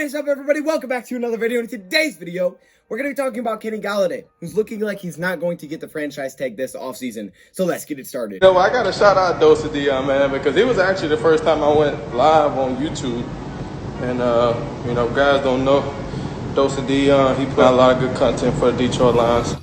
What's up, everybody? Welcome back to another video. In today's video, we're going to be talking about Kenny Golladay, who's looking like he's not going to get the franchise tag this offseason. So let's get it started. You know, I got to shout out DoseOfDion, man, because it was actually the first time I went live on YouTube. And, you know, guys don't know DoseOfDion. He put out a lot of good content for the Detroit Lions.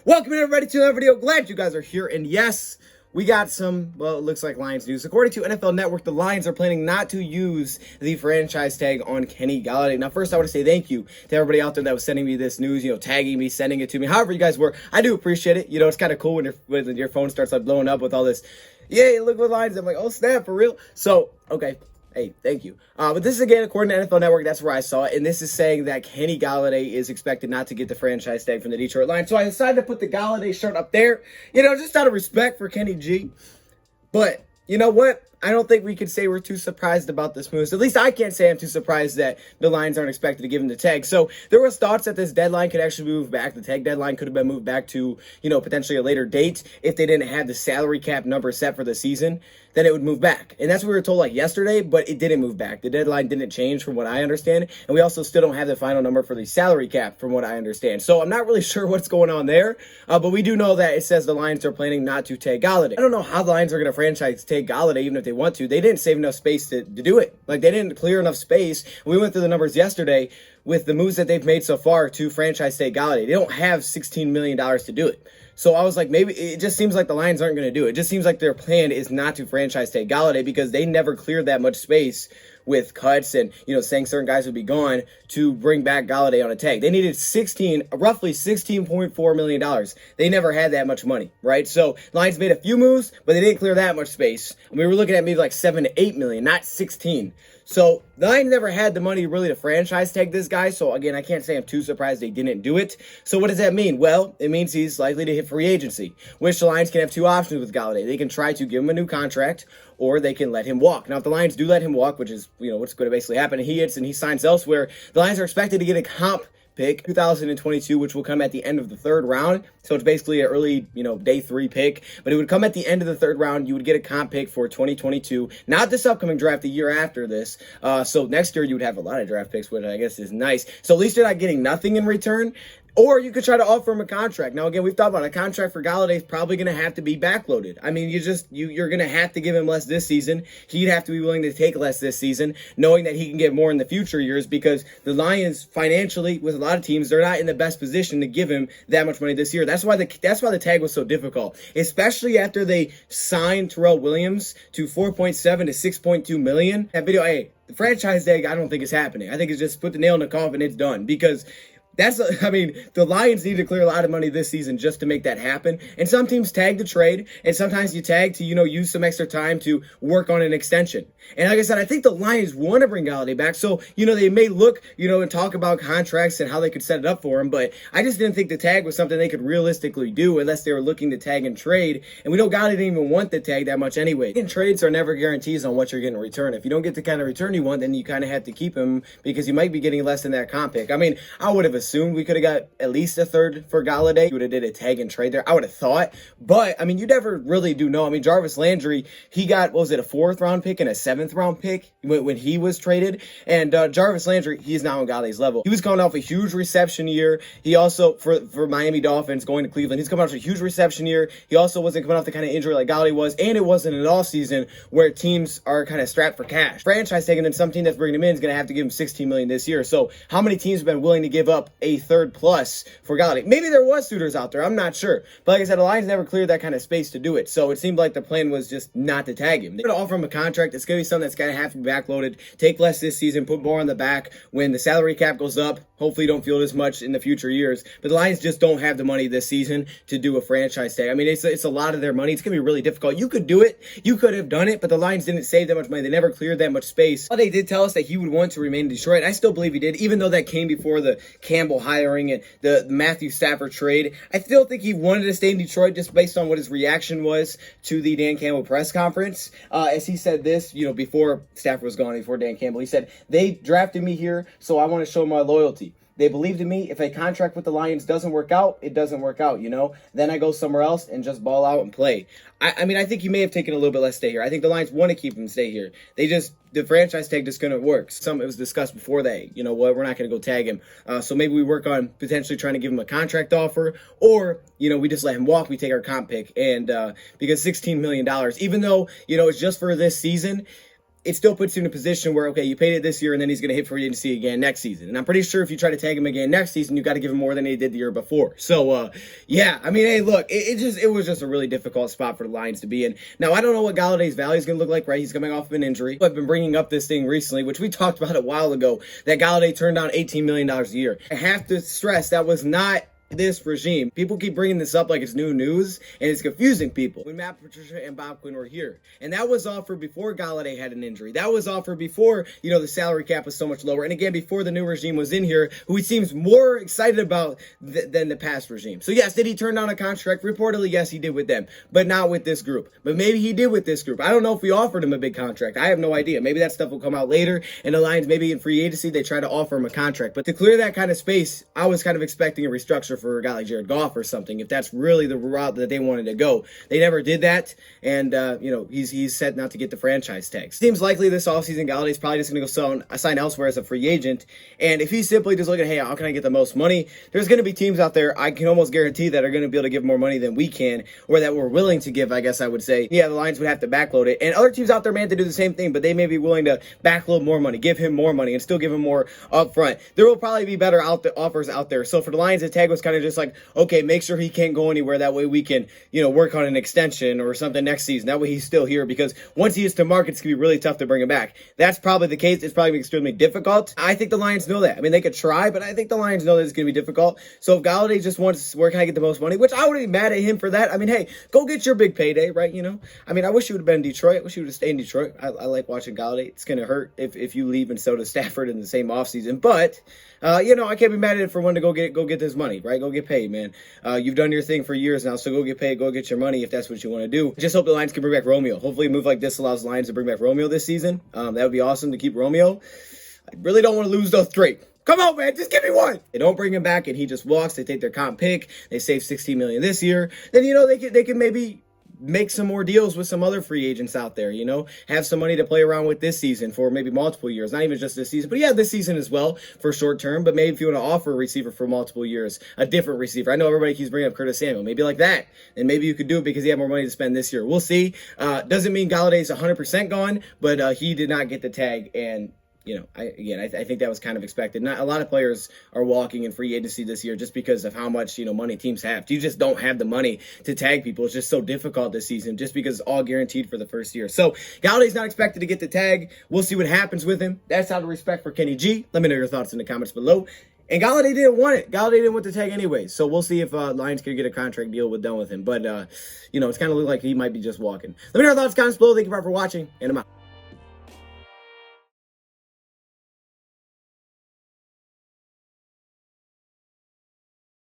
Welcome, everybody, to another video. Glad you guys are here. And yes, we got some, well, it looks like Lions news. According to NFL Network, the Lions are planning not to use the franchise tag on Kenny Golladay. Now, first, I want to say thank you to everybody out there that was sending me this news, tagging me, sending it to me. However you guys were, I do appreciate it. It's kind of cool when your phone starts like blowing up with all this, yay, look what Lions. I'm like, oh, snap, for real? So, okay. Hey, thank you. But this is, again, according to NFL Network, that's where I saw it. And this is saying that Kenny Golladay is expected not to get the franchise tag from the Detroit Lions. So I decided to put the Golladay shirt up there, just out of respect for Kenny G. But you know what? I don't think we could say we're too surprised about this move. So at least I can't say I'm too surprised that the Lions aren't expected to give him the tag. So there was thoughts that this deadline could actually move back. The tag deadline could have been moved back to, potentially a later date. If they didn't have the salary cap number set for the season, then it would move back. And that's what we were told like yesterday, but it didn't move back. The deadline didn't change from what I understand. And we also still don't have the final number for the salary cap from what I understand. So I'm not really sure what's going on there. But we do know that it says the Lions are planning not to tag Golladay. I don't know how the Lions are going to franchise tag Golladay even if they want to. They didn't save enough space to do it. Like, they didn't clear enough space. We went through the numbers yesterday with the moves that they've made so far to franchise tag Golladay. They don't have $16 million to do it. So I was like, maybe it just seems like the Lions aren't going to do it. It just seems like their plan is not to franchise tag Golladay because they never cleared that much space with cuts and, saying certain guys would be gone to bring back Golladay on a tag. They needed roughly $16.4 million. They never had that much money, right? So Lions made a few moves, but they didn't clear that much space. And we were looking at maybe like 7 to 8 million, not 16. So the Lions never had the money really to franchise tag this guy. So again, I can't say I'm too surprised they didn't do it. So what does that mean? Well, it means he's likely to hit free agency, which the Lions can have two options with Golladay. They can try to give him a new contract, or they can let him walk. Now, if the Lions do let him walk, which is, what's going to basically happen, and he hits and he signs elsewhere, the Lions are expected to get a comp pick 2022, which will come at the end of the third round. So it's basically an early, day 3 pick, but it would come at the end of the third round. You would get a comp pick for 2022, not this upcoming draft, the year after this. So next year you would have a lot of draft picks, which I guess is nice. So at least you're not getting nothing in return. Or you could try to offer him a contract. Now, again, we've talked about a contract for Golladay is probably going to have to be backloaded. I mean, you're going to have to give him less this season. He'd have to be willing to take less this season, knowing that he can get more in the future years because the Lions financially, with a lot of teams, they're not in the best position to give him that much money this year. That's why the tag was so difficult, especially after they signed Terrell Williams to $4.7 to $6.2 million. That video, hey, the franchise tag, I don't think is happening. I think it's just put the nail in the coffin, it's done because the Lions need to clear a lot of money this season just to make that happen. And some teams tag the trade, and sometimes you tag to, use some extra time to work on an extension. And like I said, I think the Lions want to bring Golladay back. So, they may look, and talk about contracts and how they could set it up for him. But I just didn't think the tag was something they could realistically do unless they were looking to tag and trade. And we know Golladay didn't even want the tag that much anyway. And trades are never guarantees on what you're getting in return. If you don't get the kind of return you want, then you kind of have to keep him because you might be getting less than that comp pick. I mean, I would have assumed we could have got at least a third for Golladay. You would have did a tag and trade there. I would have thought. But, you never really do know. Jarvis Landry, he got, what was it, a 4th round pick and a 7th round pick when he was traded. And Jarvis Landry, he's now on Galladay's level. He was coming off a huge reception year. He also, for Miami Dolphins going to Cleveland, he's coming off a huge reception year. He also wasn't coming off the kind of injury like Golladay was. And it wasn't an off season where teams are kind of strapped for cash. Franchise taking, and some team that's bringing him in is going to have to give him $16 million this year. So how many teams have been willing to give up a third plus for Golladay? Maybe there was suitors out there. I'm not sure. But like I said, the Lions never cleared that kind of space to do it. So it seemed like the plan was just not to tag him. They're going to offer him a contract. It's going to be something that's going to have to be backloaded. Take less this season. Put more on the back. When the salary cap goes up, hopefully you don't feel it as much in the future years. But the Lions just don't have the money this season to do a franchise tag. It's a lot of their money. It's going to be really difficult. You could do it. You could have done it. But the Lions didn't save that much money. They never cleared that much space. But they did tell us that he would want to remain in Detroit. I still believe he did, even though that came before the Campbell hiring and the Matthew Stafford trade. I still think he wanted to stay in Detroit just based on what his reaction was to the Dan Campbell press conference. As he said this, before Stafford was gone, before Dan Campbell, he said, they drafted me here, so I want to show my loyalty. They believed in me. If a contract with the Lions doesn't work out, it doesn't work out, you know? Then I go somewhere else and just ball out and play. I mean, I think he may have taken a little bit less stay here. I think the Lions want to keep him stay here. The franchise tag just couldn't work. It was discussed before that, you know what, we're not going to go tag him. So maybe we work on potentially trying to give him a contract offer, or, you know, we just let him walk. We take our comp pick. And because $16 million, even though, you know, it's just for this season, it still puts you in a position where, okay, you paid it this year and then he's going to hit free agency again next season. And I'm pretty sure if you try to tag him again next season, you got to give him more than he did the year before. So, yeah, I mean, hey, look, it was just a really difficult spot for the Lions to be in. Now, I don't know what Galladay's value is going to look like, right? He's coming off of an injury. I've been bringing up this thing recently, which we talked about a while ago, that Golladay turned down $18 million a year. I have to stress that was not this regime. People keep bringing this up like it's new news, and it's confusing people. When Matt Patricia and Bob Quinn were here, and that was offered before Golladay had an injury. That was offered before, you know, the salary cap was so much lower, and again, before the new regime was in here, who he seems more excited about than the past regime. So yes, did he turn down a contract? Reportedly, yes, he did with them, but not with this group. But maybe he did with this group. I don't know if we offered him a big contract. I have no idea. Maybe that stuff will come out later, and the Lions, maybe in free agency, they try to offer him a contract. But to clear that kind of space, I was kind of expecting a restructure for a guy like Jared Goff or something, if that's really the route that they wanted to go. They never did that, and you know, he's set not to get the franchise tag. Seems likely this offseason Galladay's probably just going to go sign elsewhere as a free agent, and if he's simply just looking, hey, how can I get the most money, there's going to be teams out there, I can almost guarantee, that are going to be able to give more money than we can, or that we're willing to give, I guess I would say. Yeah, the Lions would have to backload it, and other teams out there may have to do the same thing, but they may be willing to backload more money, give him more money, and still give him more up front. There will probably be better offers out there. So for the Lions, the tag was kind of just like, okay, make sure he can't go anywhere. That way we can, you know, work on an extension or something next season. That way he's still here, because once he is to market, it's going to be really tough to bring him back. That's probably the case. It's probably extremely difficult. I think the Lions know that. I mean, they could try, but I think the Lions know that it's going to be difficult. So if Golladay just wants, where can I get the most money, which I wouldn't be mad at him for that. I mean, hey, go get your big payday, right? You know, I mean, I wish you would have been in Detroit. I wish you would have stayed in Detroit. I like watching Golladay. It's going to hurt if you leave, and so does Stafford in the same offseason. But, you know, I can't be mad at it for one to go get this money, right? Go get paid, man. You've done your thing for years now, so go get paid, go get your money if that's what you want to do. Just hope the Lions can bring back Romeo. Hopefully a move like this allows the Lions to bring back Romeo this season. That would be awesome to keep Romeo. I really don't want to lose those three. Come on, man, just give me one. They don't bring him back and he just walks. They take their comp pick. They save $16 million this year. Then, you know, they can maybe make some more deals with some other free agents out there, you know, have some money to play around with this season for maybe multiple years, not even just this season, but yeah, this season as well for short term. But maybe if you want to offer a receiver for multiple years, a different receiver. I know everybody keeps bringing up Curtis Samuel, maybe like that, and maybe you could do it because you have more money to spend this year. We'll see. Doesn't mean Galladay's 100% gone, but he did not get the tag, and you know, I think that was kind of expected. Not a lot of players are walking in free agency this year just because of how much, you know, money teams have. You just don't have the money to tag people. It's just so difficult this season just because it's all guaranteed for the first year. So Galladay's not expected to get the tag. We'll see what happens with him. That's out of respect for Kenny G. Let me know your thoughts in the comments below. And Golladay didn't want it. Golladay didn't want the tag anyway. So we'll see if Lions can get a contract deal done with him. But, you know, it's kind of look like he might be just walking. Let me know your thoughts in the comments below. Thank you for watching, and I'm out.